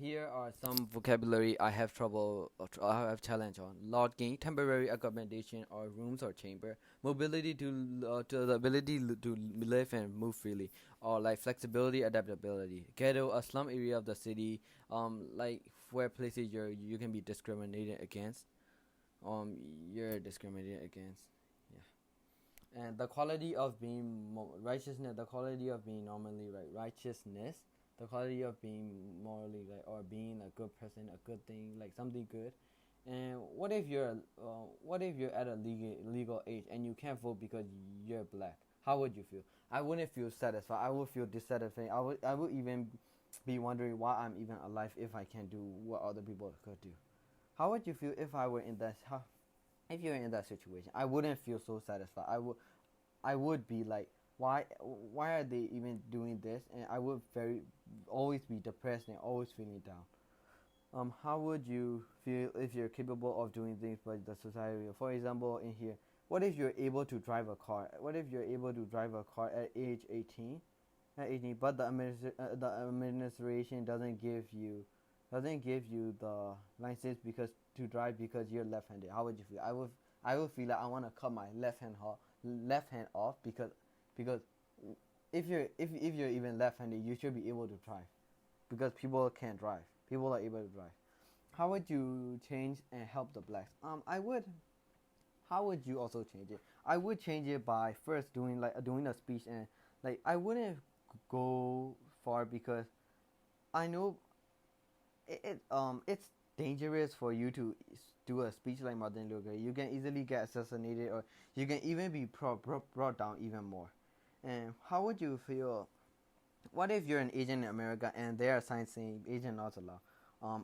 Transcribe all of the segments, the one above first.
here are some vocabulary I have trouble, I have challenge on. Lodging, temporary accommodation, or rooms or chamber. Mobility to the ability to live and move freely, or like flexibility, adaptability. Ghetto, a slum area of the city, like where places you can be discriminated against. Um, you're discriminated against. Yeah. And the quality of being righteousness, the quality of being normally right, righteousness, the quality of being morally right, or being a good person, a good thing, like something good. And what if you're at a legal age and you can't vote because you're black? How would you feel? I wouldn't feel satisfied. I would feel dissatisfied. I would even be wondering why I'm even alive if I can't do what other people could do. How would you feel if I were in that? If you're in that situation? I wouldn't feel so satisfied. I would be like, why are they even doing this? And I would very always be depressed and always feeling down. How would you feel if you're capable of doing things but the society? For example, in here, what if you're able to drive a car? What if you're able to drive a car at age 18? At 18, but the administration doesn't give you the license because to drive because you're left-handed. How would you feel? I would feel like I want to cut my left hand off because if you're even left-handed, you should be able to drive because people can't drive. People are able to drive. How would you change and help the blacks? I would. How would you also change it? I would change it by first doing a speech, and like I wouldn't go far because I know it's dangerous for you to do a speech like Martin Luther. You can easily get assassinated, or you can even be brought down even more. And how would you feel? What if you're an Asian in America and there are signs saying Asian not allowed?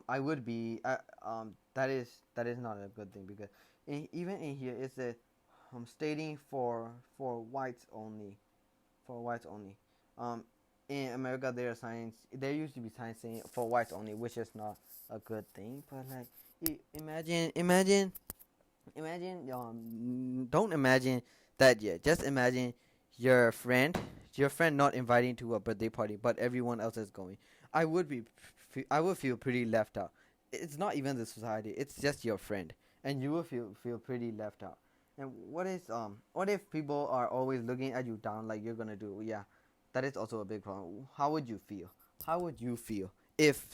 I would be. That is not a good thing because even in here it says stating for whites only, for whites only. Um, in America there are signs. There used to be signs saying for whites only, which is not a good thing. But like, imagine. Don't imagine that yet. Just imagine your friend, your friend not inviting to a birthday party, but everyone else is going. I would be, I would feel pretty left out. It's not even the society. It's just your friend, and you will feel pretty left out. And what if people are always looking at you down like you're gonna do? Yeah, that is also a big problem. How would you feel? How would you feel if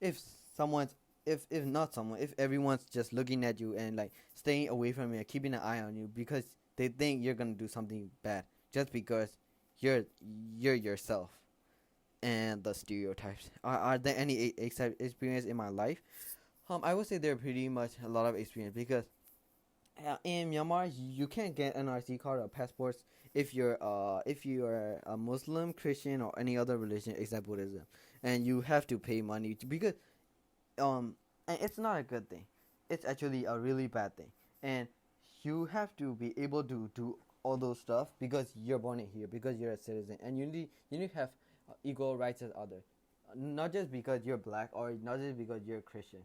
if someone's, if not someone, if everyone's just looking at you and like staying away from you and keeping an eye on you because they think you're gonna do something bad just because you're you're yourself? And the stereotypes. Are there any experience in my life? I would say there are pretty much a lot of experience because in Myanmar, you can't get NRC card or passports if you're a Muslim, Christian, or any other religion except Buddhism, and you have to pay money because and it's not a good thing. It's actually a really bad thing, and you have to be able to do all those stuff because you're born in here, because you're a citizen, and you need to have equal rights as others, not just because you're black or not just because you're Christian.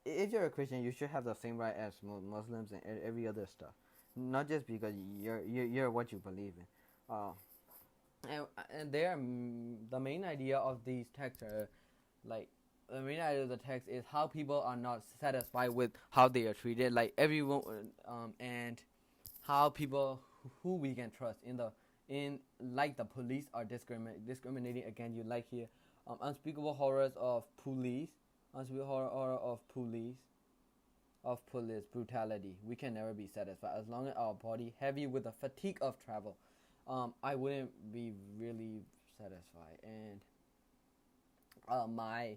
If you're a Christian, you should have the same right as Muslims and every other stuff, not just because you're what you believe in. Uh, and the main idea of these texts are like the main idea of the text is how people are not satisfied with how they are treated, like everyone, and how people who we can trust in like the police are discriminating against you, like here, unspeakable horrors of police, unspeakable horror of police brutality. We can never be satisfied as long as our body heavy with the fatigue of travel. I wouldn't be really satisfied, and my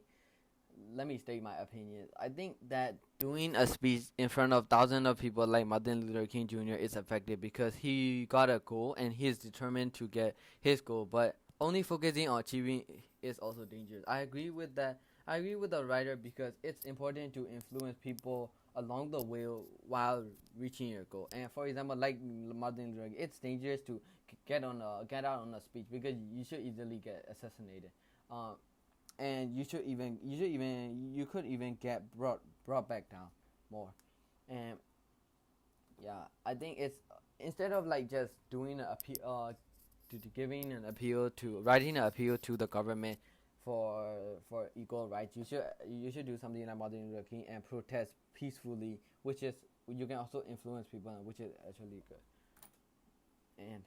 let me state my opinion. I think that doing a speech in front of thousands of people like Martin Luther King Jr. is effective because he got a goal and he is determined to get his goal. But only focusing on achieving is also dangerous. I agree with that. I agree with the writer because it's important to influence people along the way while reaching your goal. And for example, like Martin Luther King, it's dangerous to get out on a speech because you should easily get assassinated. Um, and you could even get brought back down more. And yeah, I think it's instead of like just doing an appeal, to giving an appeal to writing an appeal to the government for equal rights, you should do something like Martin Luther King and protest peacefully, which is you can also influence people, which is actually good. And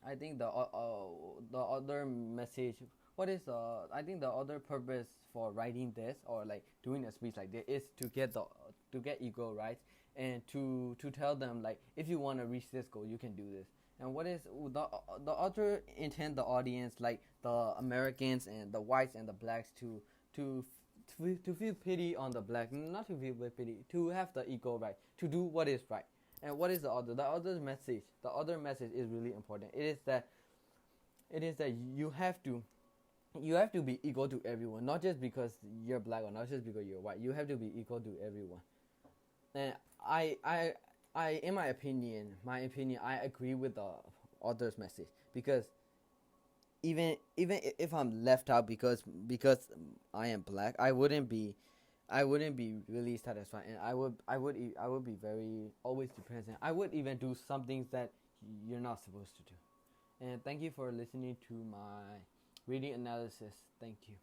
I think the other message, what is I think the other purpose for writing this or like doing a speech like this is to get equal rights, and to tell them like if you want to reach this goal you can do this. And what is the other intent, the audience, like the Americans and the whites and the blacks, to to feel pity on the black, not to feel pity, to have the equal right to do what is right. And what is the other message is really important. It is that you have to be equal to everyone, not just because you're black or not just because you're white. You have to be equal to everyone. And I in my opinion, I agree with the author's message, because even if I'm left out because I am black, I wouldn't be really satisfied, and I would be very always depressed. I would even do some things that you're not supposed to do. And thank you for listening to my reading analysis. Thank you.